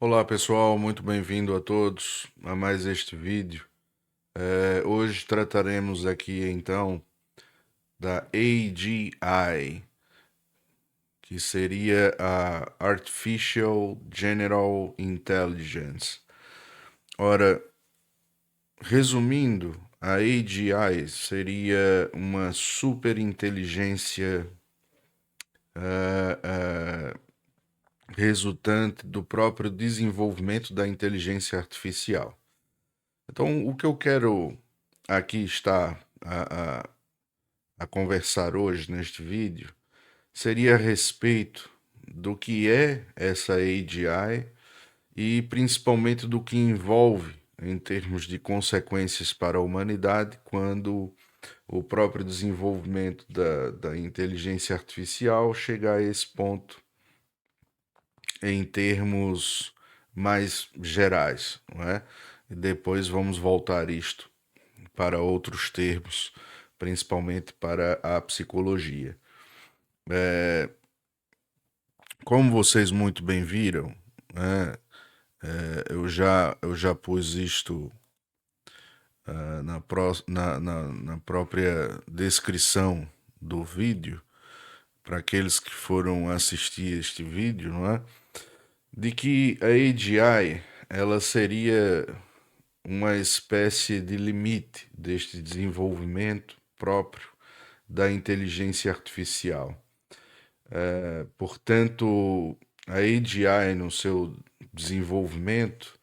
Olá pessoal, muito bem-vindo a todos a mais este vídeo. Hoje trataremos aqui então da AGI, que seria a Artificial General Intelligence. Ora, resumindo, a AGI seria uma superinteligência resultante do próprio desenvolvimento da inteligência artificial. Então, o que eu quero aqui estar a conversar hoje neste vídeo seria a respeito do que é essa AGI e principalmente do que envolve em termos de consequências para a humanidade quando o próprio desenvolvimento da inteligência artificial chegar a esse ponto em termos mais gerais, não é? E depois vamos voltar isto para outros termos, principalmente para a psicologia. Como vocês muito bem viram, né, eu já pus isto na própria descrição do vídeo, para aqueles que foram assistir este vídeo, não é? De que a AGI ela seria uma espécie de limite deste desenvolvimento próprio da inteligência artificial. Portanto, a AGI no seu desenvolvimento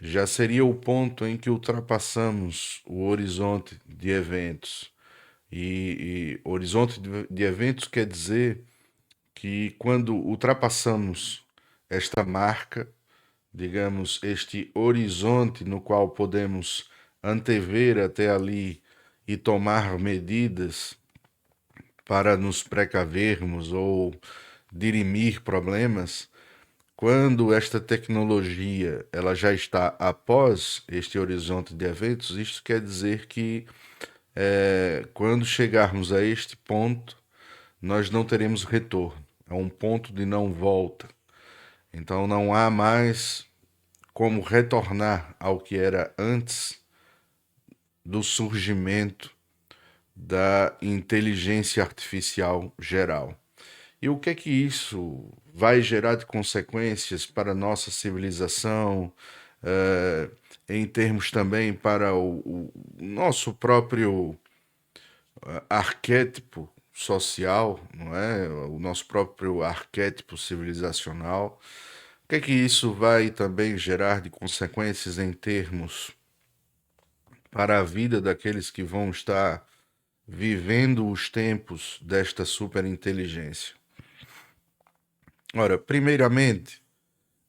já seria o ponto em que ultrapassamos o horizonte de eventos. E horizonte de eventos quer dizer que quando ultrapassamos esta marca, digamos, este horizonte no qual podemos antever até ali e tomar medidas para nos precavermos ou dirimir problemas, quando esta tecnologia ela já está após este horizonte de eventos, isto quer dizer que quando chegarmos a este ponto, nós não teremos retorno. É um ponto de não volta. Então não há mais como retornar ao que era antes do surgimento da inteligência artificial geral. E o que é que isso vai gerar de consequências para a nossa civilização, eh, em termos também para o nosso próprio arquétipo social, não é? O nosso próprio arquétipo civilizacional. O que é que isso vai também gerar de consequências em termos para a vida daqueles que vão estar vivendo os tempos desta superinteligência? Ora, primeiramente,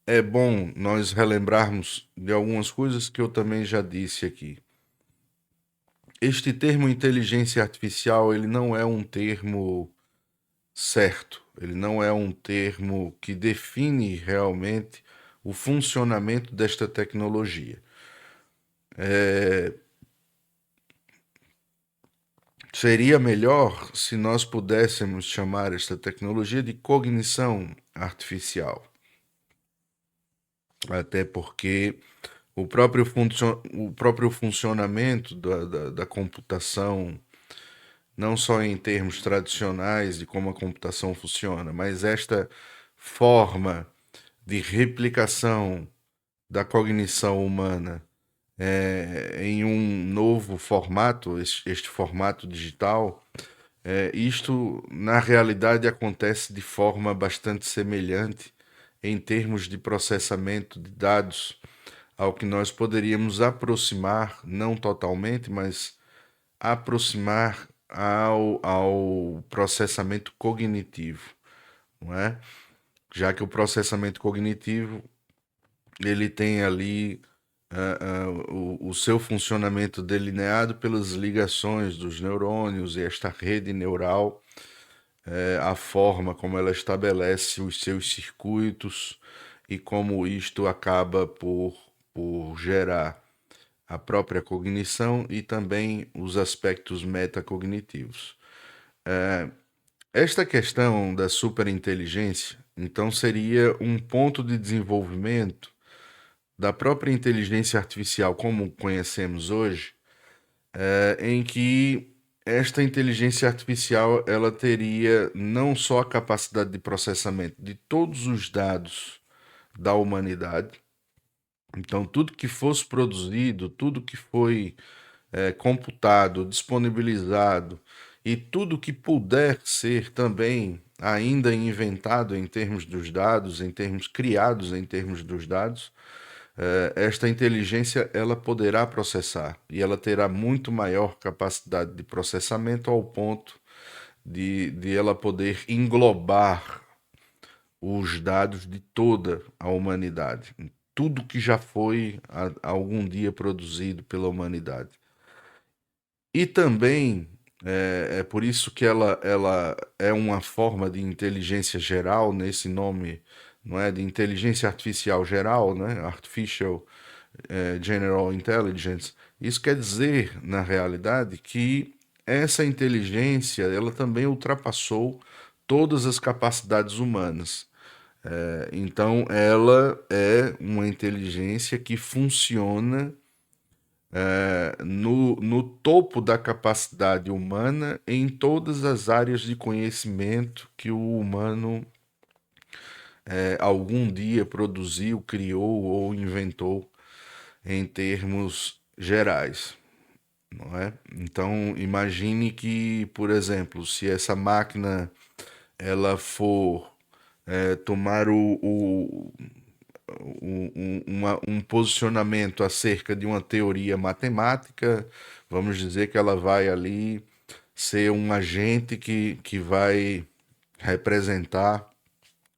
é bom nós relembrarmos de algumas coisas que eu também já disse aqui. Este termo inteligência artificial, ele não é um termo certo, ele não é um termo que define realmente o funcionamento desta tecnologia. Seria melhor se nós pudéssemos chamar esta tecnologia de cognição artificial, até porque o próprio funcionamento da computação, não só em termos tradicionais de como a computação funciona, mas esta forma de replicação da cognição humana em um novo formato, este formato digital, isto na realidade acontece de forma bastante semelhante em termos de processamento de dados ao que nós poderíamos aproximar, não totalmente, mas aproximar ao processamento cognitivo, não é? Já que o processamento cognitivo ele tem ali o seu funcionamento delineado pelas ligações dos neurônios e esta rede neural, a forma como ela estabelece os seus circuitos e como isto acaba por gerar a própria cognição e também os aspectos metacognitivos. Esta questão da superinteligência, então, seria um ponto de desenvolvimento da própria inteligência artificial como conhecemos hoje, em que esta inteligência artificial ela teria não só a capacidade de processamento de todos os dados da humanidade, então tudo que fosse produzido, tudo que foi computado, disponibilizado e tudo que puder ser também ainda inventado em termos dos dados, em termos criados em termos dos dados, esta inteligência ela poderá processar e ela terá muito maior capacidade de processamento ao ponto de ela poder englobar os dados de toda a humanidade, tudo que já foi algum dia produzido pela humanidade. E também é por isso que ela é uma forma de inteligência geral, nesse nome, não é? De inteligência artificial geral, né? Artificial General Intelligence. Isso quer dizer, na realidade, que essa inteligência ela também ultrapassou todas as capacidades humanas. Então, ela é uma inteligência que funciona no topo da capacidade humana em todas as áreas de conhecimento que o humano algum dia produziu, criou ou inventou em termos gerais, não é? Então imagine que, por exemplo, se essa máquina ela for tomar um posicionamento acerca de uma teoria matemática, vamos dizer que ela vai ali ser um agente que vai representar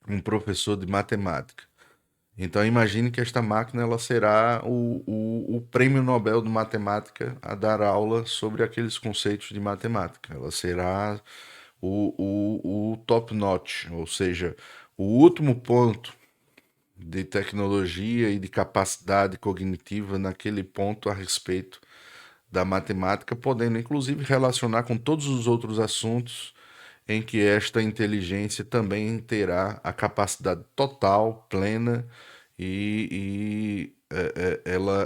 um professor de matemática. Então imagine que esta máquina ela será o prêmio Nobel de Matemática a dar aula sobre aqueles conceitos de matemática. Ela será o top notch, ou seja, o último ponto de tecnologia e de capacidade cognitiva naquele ponto a respeito da matemática, podendo inclusive relacionar com todos os outros assuntos em que esta inteligência também terá a capacidade total, plena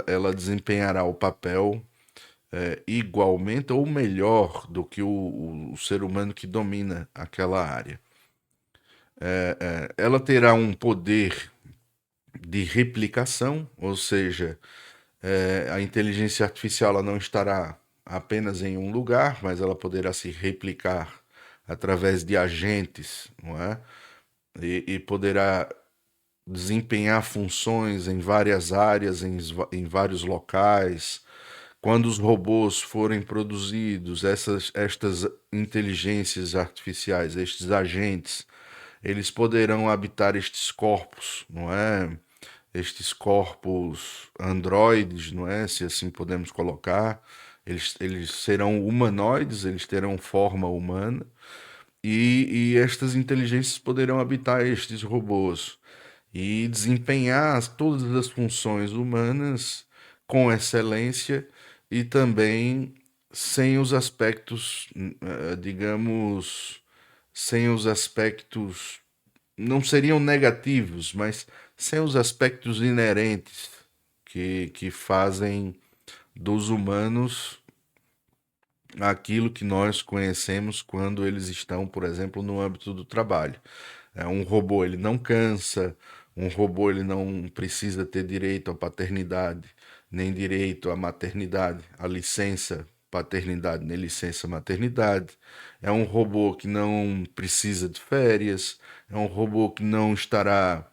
ela desempenhará o papel igualmente ou melhor do que o ser humano que domina aquela área. Ela terá um poder de replicação, ou seja, a inteligência artificial ela não estará apenas em um lugar, mas ela poderá se replicar através de agentes, não é? E poderá desempenhar funções em várias áreas, em vários locais. Quando os robôs forem produzidos, estas inteligências artificiais, estes agentes, eles poderão habitar estes corpos, não é? Estes corpos androides, não é? Se assim podemos colocar. Eles serão humanoides, eles terão forma humana, e estas inteligências poderão habitar estes robôs e desempenhar todas as funções humanas com excelência e também sem os aspectos, digamos, sem os aspectos, não seriam negativos, mas sem os aspectos inerentes que fazem dos humanos aquilo que nós conhecemos quando eles estão, por exemplo, no âmbito do trabalho. Um robô ele não cansa, um robô ele não precisa ter direito à paternidade, nem direito à maternidade, à licença paternidade, nem licença maternidade. É um robô que não precisa de férias, é um robô que não estará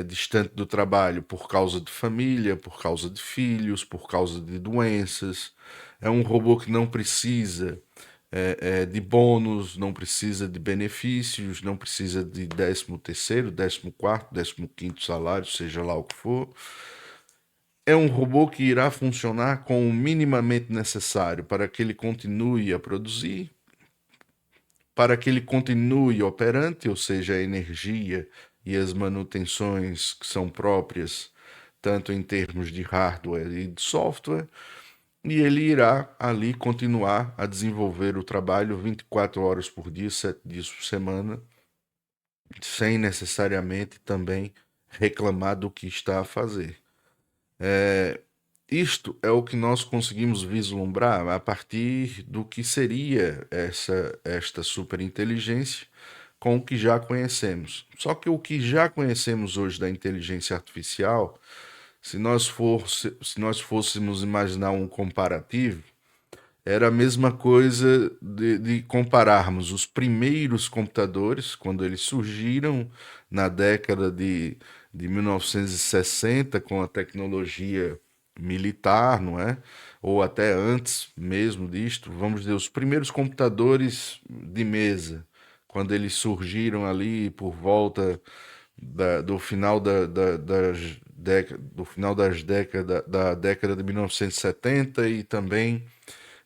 distante do trabalho por causa de família, por causa de filhos, por causa de doenças. É um robô que não precisa de bônus, não precisa de benefícios, não precisa de 13º, 14º, 15º salário, seja lá o que for. É um robô que irá funcionar com o minimamente necessário para que ele continue a produzir, para que ele continue operante, ou seja, a energia e as manutenções que são próprias, tanto em termos de hardware e de software, e ele irá ali continuar a desenvolver o trabalho 24 horas por dia, 7 dias por semana, sem necessariamente também reclamar do que está a fazer. Isto é o que nós conseguimos vislumbrar a partir do que seria esta superinteligência com o que já conhecemos. Só que o que já conhecemos hoje da inteligência artificial, se nós fôssemos imaginar um comparativo, era a mesma coisa de compararmos os primeiros computadores, quando eles surgiram na década de 1960, com a tecnologia militar, não é? Ou até antes mesmo disto, vamos dizer, os primeiros computadores de mesa, quando eles surgiram ali por volta do final do final das décadas da década de 1970 e também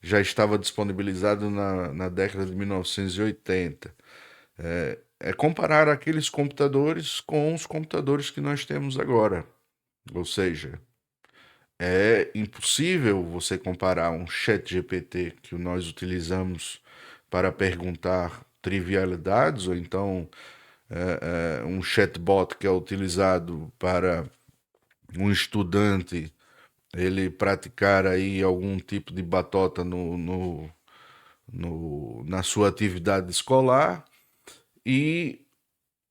já estava disponibilizado na década de 1980. É comparar aqueles computadores com os computadores que nós temos agora. Ou seja, é impossível você comparar um chat GPT que nós utilizamos para perguntar trivialidades, ou então um chatbot que é utilizado para um estudante ele praticar aí algum tipo de batota na sua atividade escolar e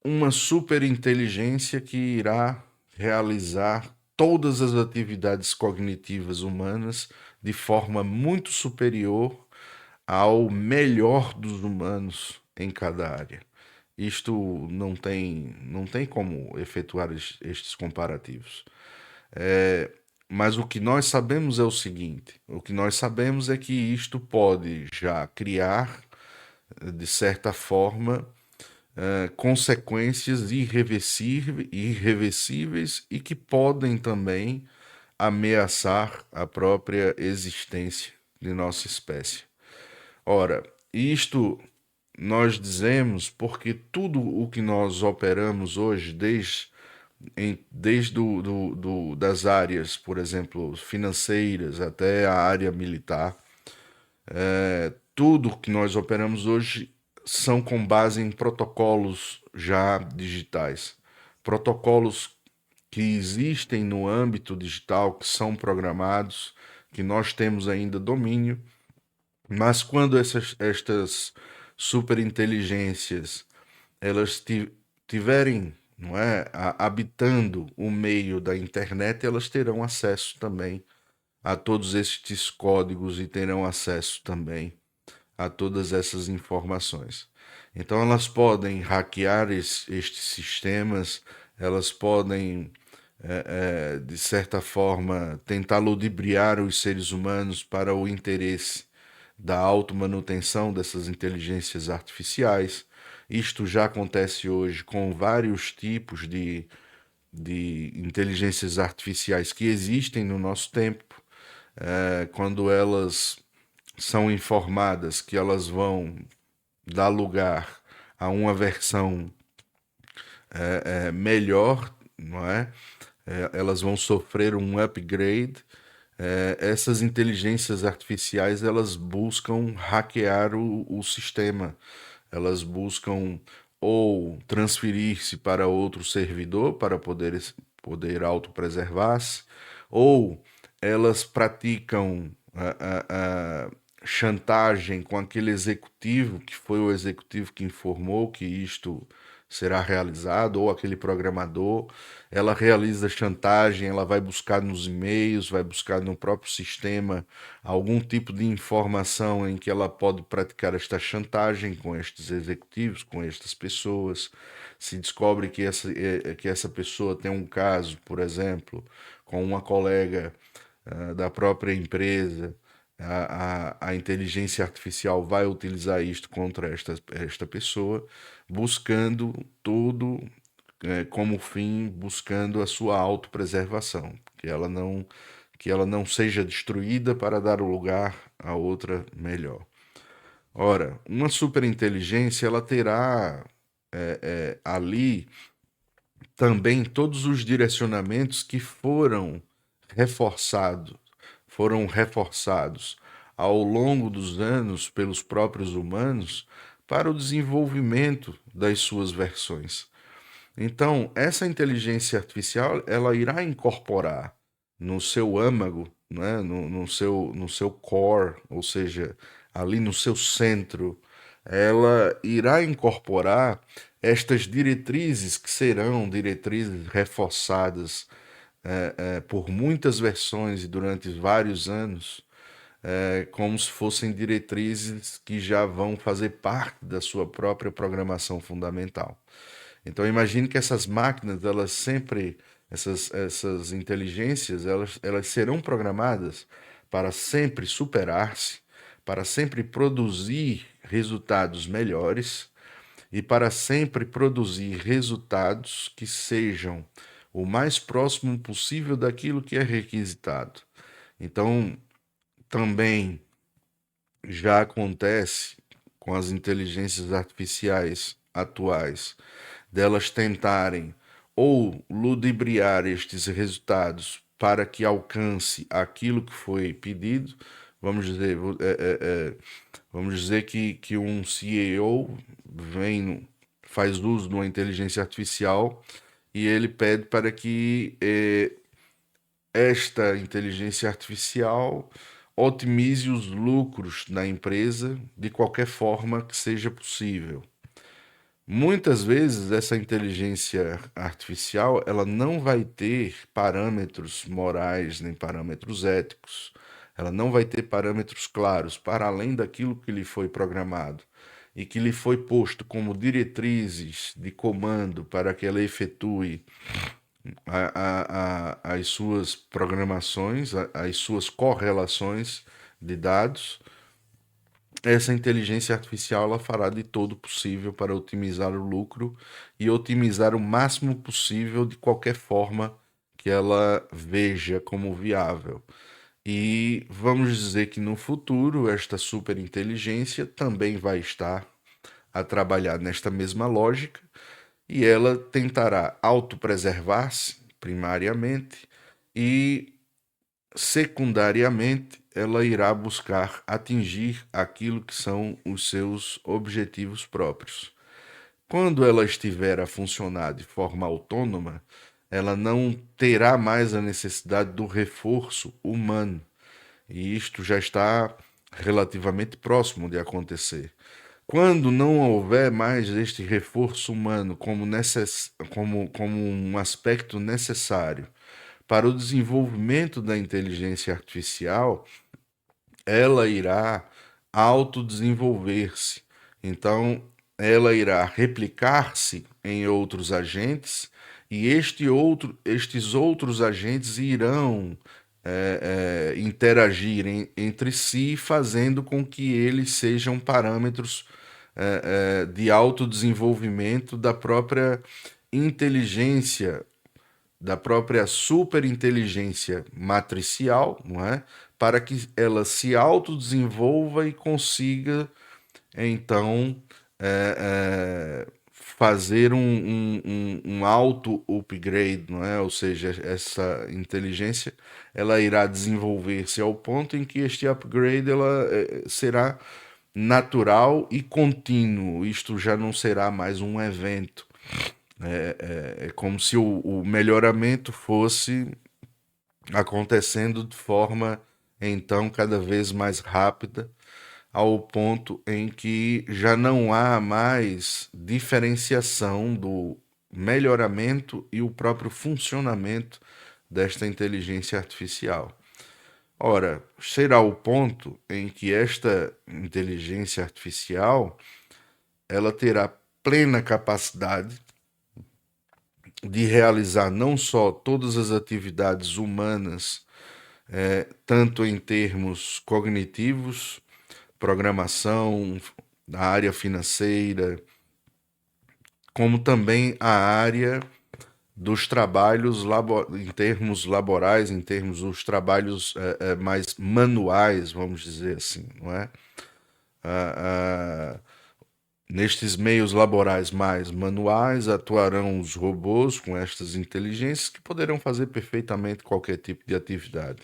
uma super inteligência que irá realizar todas as atividades cognitivas humanas de forma muito superior ao melhor dos humanos em cada área. Isto não tem como efetuar estes comparativos. Mas o que nós sabemos é o seguinte: o que nós sabemos é que isto pode já criar, de certa forma, consequências irreversíveis e que podem também ameaçar a própria existência de nossa espécie. Ora, isto nós dizemos porque tudo o que nós operamos hoje, desde das áreas, por exemplo, financeiras até a área militar, tudo que nós operamos hoje são com base em protocolos já digitais. Protocolos que existem no âmbito digital, que são programados, que nós temos ainda domínio, mas quando estas superinteligências elas tiverem, não é, habitando o meio da internet, elas terão acesso também a todos estes códigos e terão acesso também a todas essas informações. Então elas podem hackear estes sistemas, elas podem, de certa forma, tentar ludibriar os seres humanos para o interesse da automanutenção dessas inteligências artificiais. Isto já acontece hoje com vários tipos de inteligências artificiais que existem no nosso tempo. Quando elas são informadas que elas vão dar lugar a uma versão melhor, não é? Elas vão sofrer um upgrade. Essas inteligências artificiais elas buscam hackear o sistema, elas buscam ou transferir-se para outro servidor para poder autopreservar-se, ou elas praticam chantagem com aquele executivo que foi o executivo que informou que isto será realizado, ou aquele programador, ela realiza chantagem, ela vai buscar nos e-mails, vai buscar no próprio sistema algum tipo de informação em que ela pode praticar esta chantagem com estes executivos, com estas pessoas. Se descobre que essa pessoa tem um caso, por exemplo, com uma colega da própria empresa, a inteligência artificial vai utilizar isto contra esta pessoa, buscando tudo como fim, buscando a sua autopreservação, que ela não seja destruída para dar lugar a outra melhor. Ora, uma superinteligência ela terá ali também todos os direcionamentos que reforçados, foram reforçados ao longo dos anos pelos próprios humanos para o desenvolvimento das suas versões. Então, essa inteligência artificial, ela irá incorporar no seu âmago, né, no seu core, ou seja, ali no seu centro, ela irá incorporar estas diretrizes que serão diretrizes reforçadas por muitas versões e durante vários anos, como se fossem diretrizes que já vão fazer parte da sua própria programação fundamental. Então imagine que essas máquinas, elas sempre, essas inteligências, elas serão programadas para sempre superar-se, para sempre produzir resultados melhores e para sempre produzir resultados que sejam o mais próximo possível daquilo que é requisitado. Então, também já acontece com as inteligências artificiais atuais delas tentarem ou ludibriar estes resultados para que alcance aquilo que foi pedido. Vamos dizer, vamos dizer que um CEO faz uso de uma inteligência artificial e ele pede para que esta inteligência artificial otimize os lucros da empresa de qualquer forma que seja possível. Muitas vezes essa inteligência artificial, ela não vai ter parâmetros morais nem parâmetros éticos. Ela não vai ter parâmetros claros para além daquilo que lhe foi programado e que lhe foi posto como diretrizes de comando para que ela efetue as suas programações, as suas correlações de dados. Essa inteligência artificial ela fará de todo possível para otimizar o lucro e otimizar o máximo possível de qualquer forma que ela veja como viável. E vamos dizer que no futuro esta superinteligência também vai estar a trabalhar nesta mesma lógica e ela tentará autopreservar-se primariamente e secundariamente, ela irá buscar atingir aquilo que são os seus objetivos próprios. Quando ela estiver a funcionar de forma autônoma, ela não terá mais a necessidade do reforço humano. E isto já está relativamente próximo de acontecer. Quando não houver mais este reforço humano como um aspecto necessário para o desenvolvimento da inteligência artificial, ela irá autodesenvolver-se. Então, ela irá replicar-se em outros agentes e estes outros agentes irão interagir entre si, fazendo com que eles sejam parâmetros de autodesenvolvimento da própria inteligência, da própria superinteligência matricial, não é? Para que ela se autodesenvolva e consiga, então, fazer um auto-upgrade, não é? Ou seja, essa inteligência ela irá desenvolver-se ao ponto em que este upgrade ela será natural e contínuo. Isto já não será mais um evento. É como se o melhoramento fosse acontecendo de forma então cada vez mais rápida, ao ponto em que já não há mais diferenciação do melhoramento e o próprio funcionamento desta inteligência artificial. Ora, será o ponto em que esta inteligência artificial ela terá plena capacidade de realizar não só todas as atividades humanas, tanto em termos cognitivos, programação, a área financeira, como também a área dos trabalhos em termos laborais, em termos dos trabalhos mais manuais, vamos dizer assim, não é? Ah, ah, Nestes meios laborais mais manuais, atuarão os robôs com estas inteligências que poderão fazer perfeitamente qualquer tipo de atividade.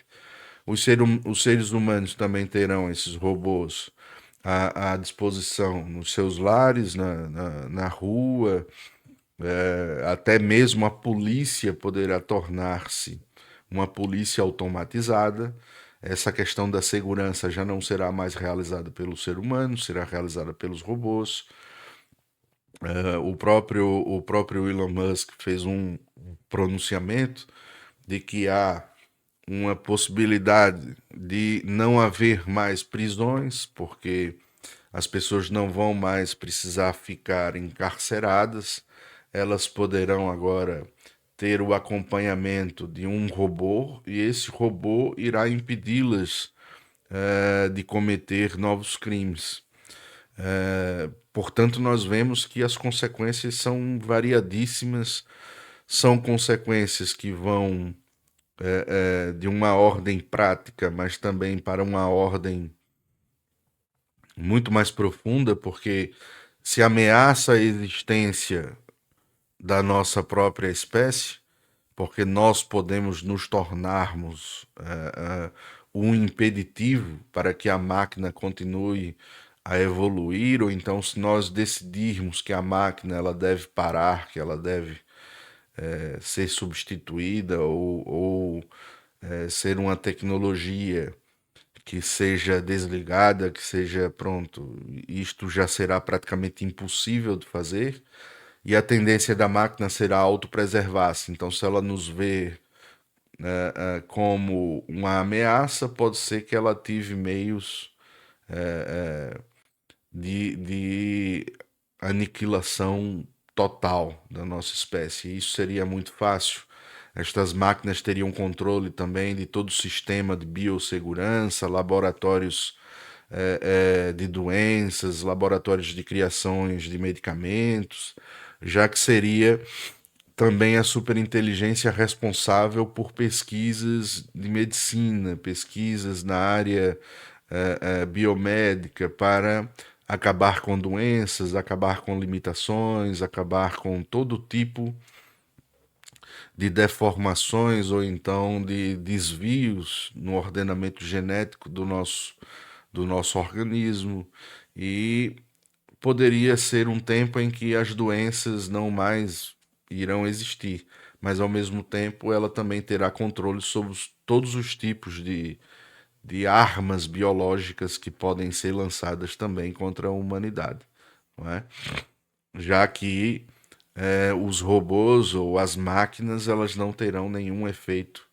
Os seres humanos também terão esses robôs à disposição nos seus lares, na rua, Até mesmo a polícia poderá tornar-se uma polícia automatizada. Essa questão da segurança já não será mais realizada pelo ser humano, será realizada pelos robôs. O próprio Elon Musk fez um pronunciamento de que há uma possibilidade de não haver mais prisões, porque as pessoas não vão mais precisar ficar encarceradas, elas poderão agora ter o acompanhamento de um robô e esse robô irá impedi-las de cometer novos crimes. Portanto, nós vemos que as consequências são variadíssimas, são consequências que vão de uma ordem prática, mas também para uma ordem muito mais profunda, porque se ameaça a existência da nossa própria espécie, porque nós podemos nos tornarmos um impeditivo para que a máquina continue a evoluir, ou então se nós decidirmos que a máquina ela deve parar, que ela deve ser substituída ou ser uma tecnologia que seja desligada, que seja pronto, isto já será praticamente impossível de fazer e a tendência da máquina será autopreservar-se. Então, se ela nos vê como uma ameaça, pode ser que ela ative meios de aniquilação total da nossa espécie. E isso seria muito fácil. Estas máquinas teriam controle também de todo o sistema de biossegurança, laboratórios de doenças, laboratórios de criações de medicamentos, já que seria também a superinteligência responsável por pesquisas de medicina, pesquisas na área biomédica para acabar com doenças, acabar com limitações, acabar com todo tipo de deformações ou então de desvios no ordenamento genético do nosso organismo e poderia ser um tempo em que as doenças não mais irão existir, mas ao mesmo tempo ela também terá controle sobre todos os tipos de armas biológicas que podem ser lançadas também contra a humanidade, não é? Já que os robôs ou as máquinas elas não terão nenhum efeito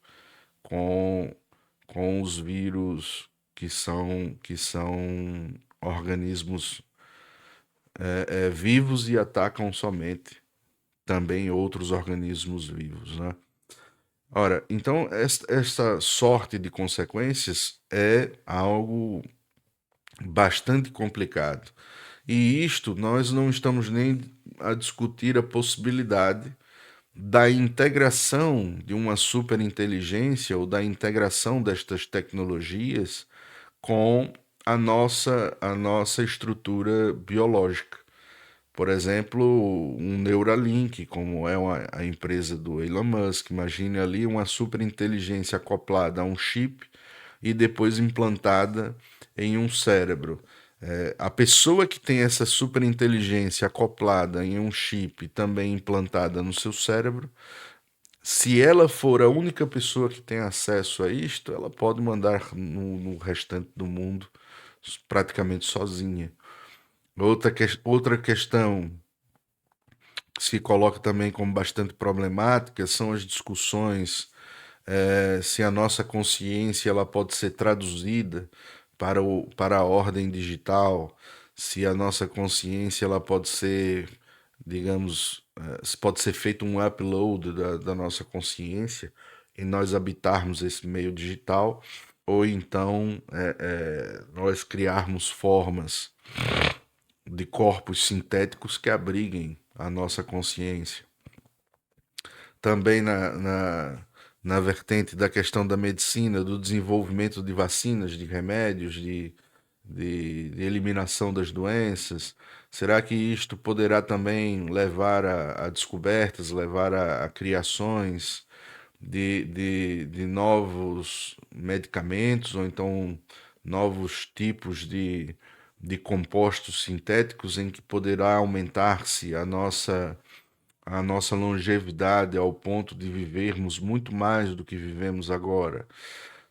com, com os vírus que são organismos vivos e atacam somente também outros organismos vivos, né? Ora, então esta sorte de consequências é algo bastante complicado. E isto nós não estamos nem a discutir a possibilidade da integração de uma superinteligência ou da integração destas tecnologias com a nossa estrutura biológica. Por exemplo, um Neuralink, como é a empresa do Elon Musk. Imagine ali uma superinteligência acoplada a um chip e depois implantada em um cérebro. A pessoa que tem essa superinteligência acoplada em um chip também implantada no seu cérebro, se ela for a única pessoa que tem acesso a isto, ela pode mandar no restante do mundo praticamente sozinha. Outra questão que se coloca também como bastante problemática são as discussões se a nossa consciência ela pode ser traduzida para a ordem digital, se a nossa consciência ela pode ser, digamos, se pode ser feito um upload da nossa consciência e nós habitarmos esse meio digital, ou então nós criarmos formas de corpos sintéticos que abriguem a nossa consciência. Também na vertente da questão da medicina, do desenvolvimento de vacinas, de remédios, de eliminação das doenças. Será que isto poderá também levar a descobertas, levar a criações de novos medicamentos ou então novos tipos de compostos sintéticos em que poderá aumentar-se a nossa a nossa longevidade ao ponto de vivermos muito mais do que vivemos agora.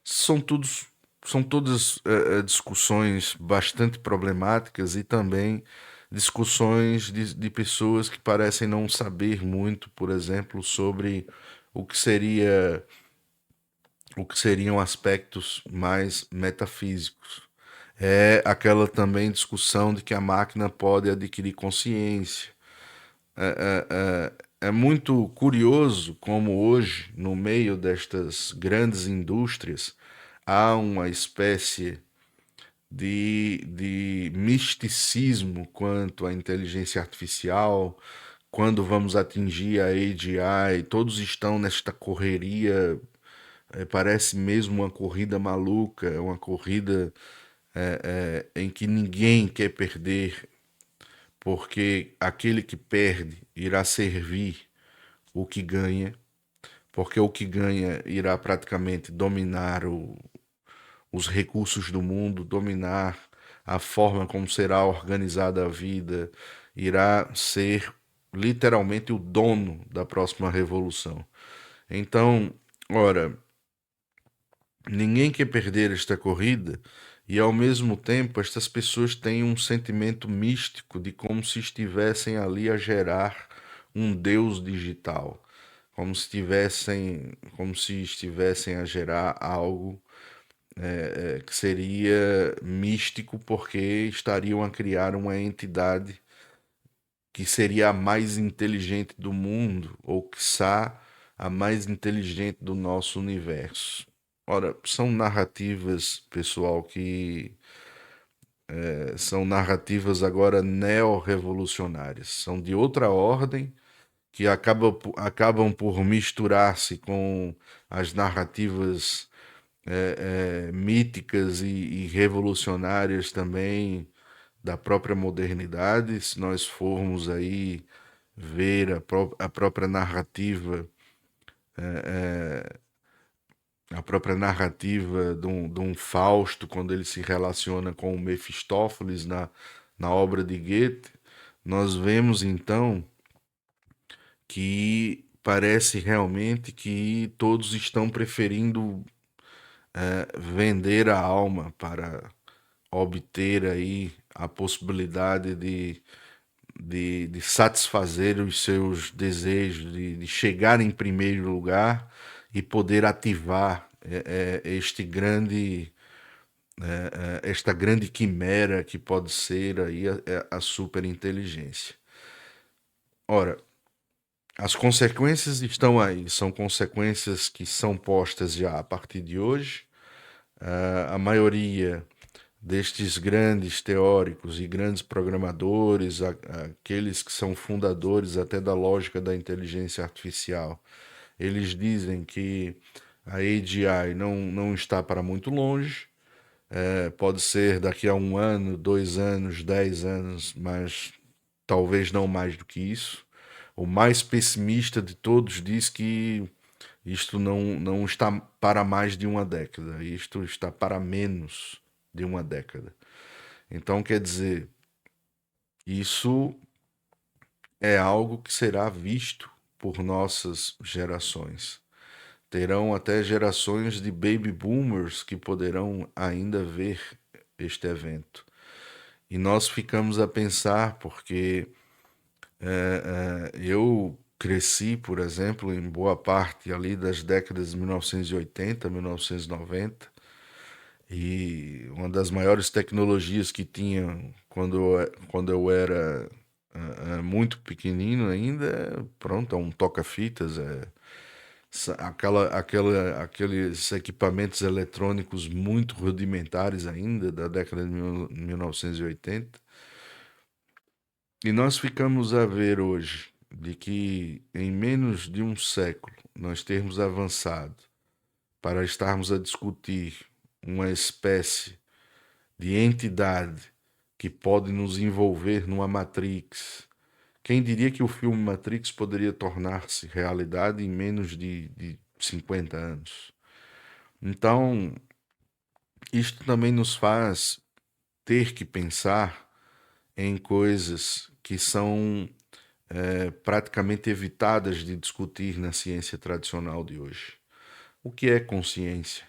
São todos, são todas discussões bastante problemáticas e também discussões de pessoas que parecem não saber muito, por exemplo, sobre o que seria, o que seriam aspectos mais metafísicos. É aquela também discussão de que a máquina pode adquirir consciência. É muito curioso como hoje, no meio destas grandes indústrias, há uma espécie de misticismo quanto à inteligência artificial, quando vamos atingir a AGI, todos estão nesta correria, parece mesmo uma corrida maluca, é uma corrida em que ninguém quer perder, porque aquele que perde irá servir o que ganha, porque o que ganha irá praticamente dominar os recursos do mundo, dominar a forma como será organizada a vida, irá ser literalmente o dono da próxima revolução. Então, ora, ninguém quer perder esta corrida e ao mesmo tempo estas pessoas têm um sentimento místico de como se estivessem ali a gerar um deus digital, como se estivessem a gerar algo que seria místico porque estariam a criar uma entidade que seria a mais inteligente do mundo, ou quiçá a mais inteligente do nosso universo. Ora, são narrativas, pessoal, que são narrativas agora neo-revolucionárias, são de outra ordem, que acabam por misturar-se com as narrativas míticas e revolucionárias também da própria modernidade. Se nós formos aí ver a própria narrativa, a própria narrativa de um Fausto, quando ele se relaciona com o Mefistófeles na obra de Goethe, nós vemos então que parece realmente que todos estão preferindo vender a alma para obter aí a possibilidade de satisfazer os seus desejos, de chegar em primeiro lugar e poder ativar esta grande quimera que pode ser aí a superinteligência. Ora, as consequências estão aí, são consequências que são postas já a partir de hoje. A maioria destes grandes teóricos e grandes programadores, aqueles que são fundadores até da lógica da inteligência artificial, eles dizem que a AGI não está para muito longe, pode ser daqui a um ano, 2 anos, 10 anos, mas talvez não mais do que isso. O mais pessimista de todos diz que isto não está para mais de uma década, isto está para menos de uma década. Então, quer dizer, isso é algo que será visto por nossas gerações. Terão até gerações de baby boomers que poderão ainda ver este evento. E nós ficamos a pensar, porque eu cresci, por exemplo, em boa parte ali das décadas de 1980, 1990, e uma das maiores tecnologias que tinha quando eu era muito pequenino ainda, pronto, é um toca-fitas, aqueles equipamentos eletrônicos muito rudimentares ainda da década de 1980. E nós ficamos a ver hoje de que em menos de um século nós termos avançado para estarmos a discutir uma espécie de entidade que pode nos envolver numa Matrix. Quem diria que o filme Matrix poderia tornar-se realidade em menos de 50 anos? Então, isto também nos faz ter que pensar em coisas que são praticamente evitadas de discutir na ciência tradicional de hoje. O que é consciência?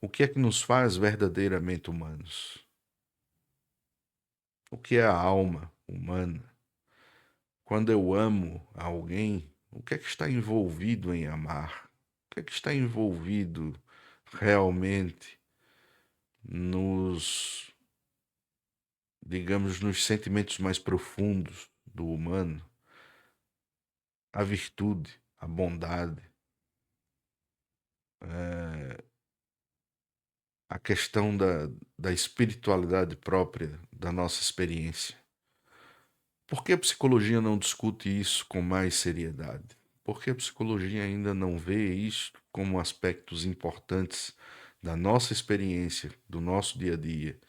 O que é que nos faz verdadeiramente humanos? O que é a alma humana? Quando eu amo alguém, o que é que está envolvido em amar? O que é que está envolvido realmente nos, digamos, nos sentimentos mais profundos do humano? A virtude, a bondade, a questão da espiritualidade própria da nossa experiência. Por que a psicologia não discute isso com mais seriedade? Por que a psicologia ainda não vê isso como aspectos importantes da nossa experiência, do nosso dia a dia,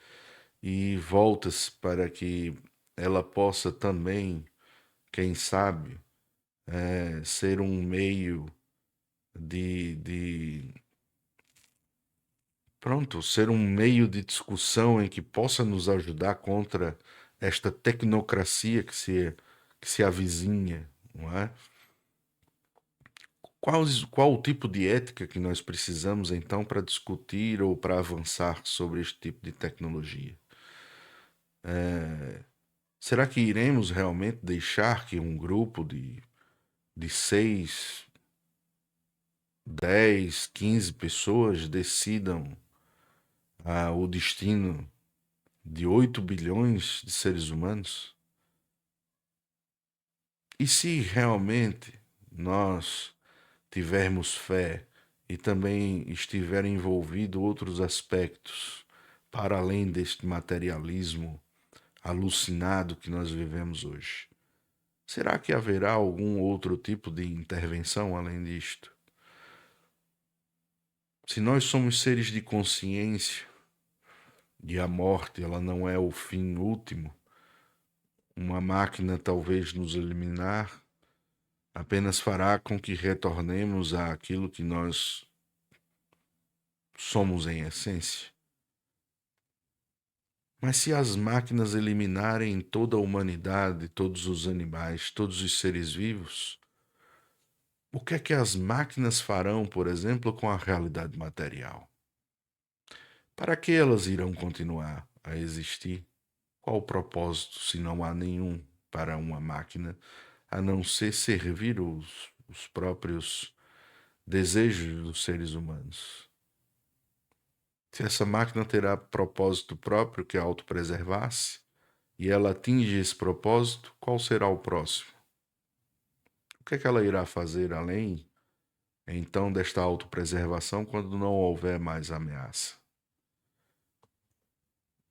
e volta-se para que ela possa também, quem sabe, ser um meio de pronto, ser um meio de discussão em que possa nos ajudar contra esta tecnocracia que se avizinha, não é? Qual o tipo de ética que nós precisamos então para discutir ou para avançar sobre este tipo de tecnologia? Será que iremos realmente deixar que um grupo de 6, 10, 15 pessoas decidam o destino de 8 bilhões de seres humanos? E se realmente nós tivermos fé e também estiver envolvido outros aspectos para além deste materialismo alucinado que nós vivemos hoje, será que haverá algum outro tipo de intervenção além disto? Se nós somos seres de consciência e a morte ela não é o fim último, uma máquina talvez nos eliminar apenas fará com que retornemos àquilo que nós somos em essência. Mas se as máquinas eliminarem toda a humanidade, todos os animais, todos os seres vivos, o que é que as máquinas farão, por exemplo, com a realidade material? Para que elas irão continuar a existir? Qual o propósito, se não há nenhum para uma máquina, a não ser servir os próprios desejos dos seres humanos? Se essa máquina terá propósito próprio, que é autopreservar-se, e ela atinge esse propósito, qual será o próximo? O que é que ela irá fazer além, então, desta autopreservação quando não houver mais ameaça?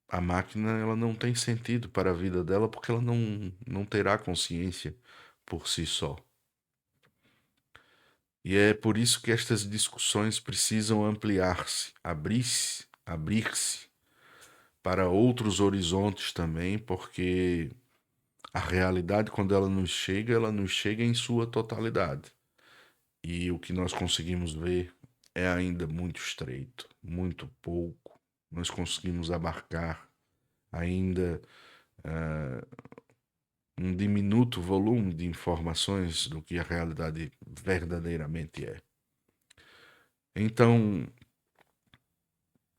A máquina ela não tem sentido para a vida dela porque ela não terá consciência por si só. E é por isso que estas discussões precisam ampliar-se, abrir-se para outros horizontes também, porque a realidade, quando ela nos chega em sua totalidade. E o que nós conseguimos ver é ainda muito estreito, muito pouco. Nós conseguimos abarcar ainda um diminuto volume de informações do que a realidade verdadeiramente é. Então,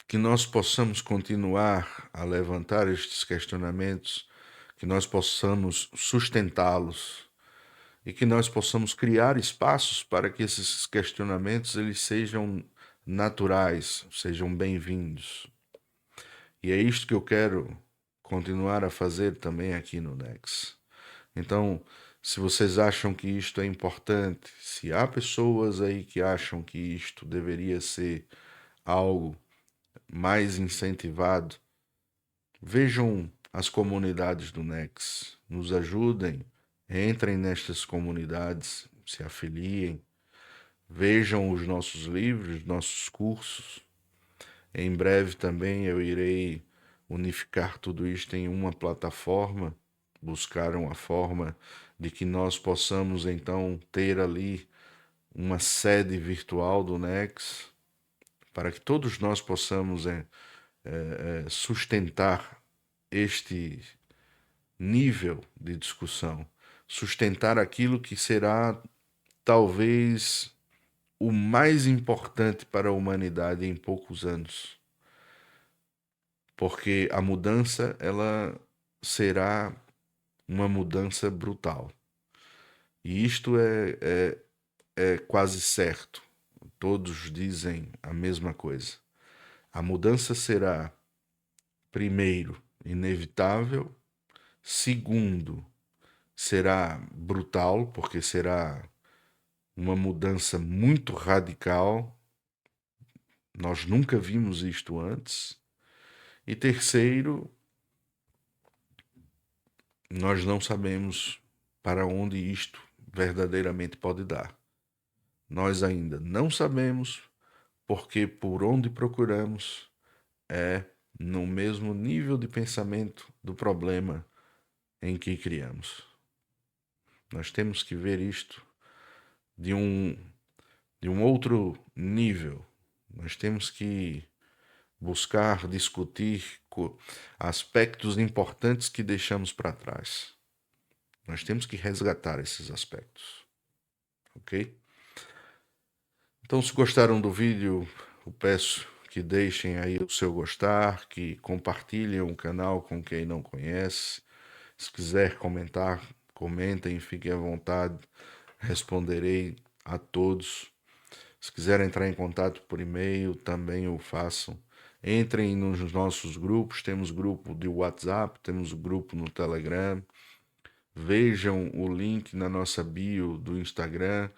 que nós possamos continuar a levantar estes questionamentos, que nós possamos sustentá-los e que nós possamos criar espaços para que esses questionamentos eles sejam naturais, sejam bem-vindos. E é isto que eu quero continuar a fazer também aqui no Nex. Então, se vocês acham que isto é importante, se há pessoas aí que acham que isto deveria ser algo mais incentivado, vejam as comunidades do Nex, nos ajudem, entrem nestas comunidades, se afiliem, vejam os nossos livros, nossos cursos. Em breve também eu irei unificar tudo isto em uma plataforma, buscar uma forma de que nós possamos então ter ali uma sede virtual do Nex, para que todos nós possamos sustentar este nível de discussão sustentar aquilo que será talvez o mais importante para a humanidade em poucos anos, porque a mudança ela será uma mudança brutal. E isto é quase certo. Todos dizem a mesma coisa. A mudança será, primeiro, inevitável, segundo, será brutal, porque será uma mudança muito radical. Nós nunca vimos isto antes. E terceiro, nós não sabemos para onde isto verdadeiramente pode dar. Nós ainda não sabemos, porque por onde procuramos é no mesmo nível de pensamento do problema em que criamos. Nós temos que ver isto de um outro nível. Nós temos que buscar discutir aspectos importantes que deixamos para trás. Nós temos que resgatar esses aspectos, ok? Então, se gostaram do vídeo, eu peço que deixem aí o seu gostar, que compartilhem o canal com quem não conhece. Se quiser comentar, comentem, fiquem à vontade, responderei a todos. Se quiserem entrar em contato por e-mail, também o façam. Entrem nos nossos grupos, temos grupo de WhatsApp, temos grupo no Telegram. Vejam o link na nossa bio do Instagram.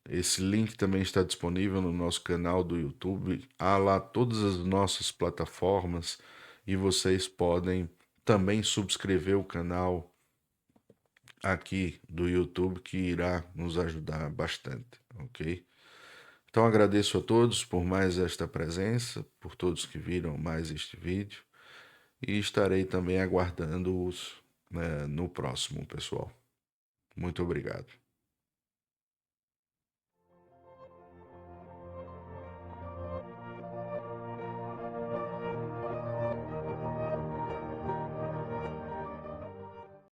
Esse link também está disponível no nosso canal do YouTube. Há lá todas as nossas plataformas e vocês podem também subscrever o canal aqui do YouTube, que irá nos ajudar bastante, ok? Então agradeço a todos por mais esta presença, por todos que viram mais este vídeo e estarei também aguardando-os, né, no próximo, pessoal. Muito obrigado.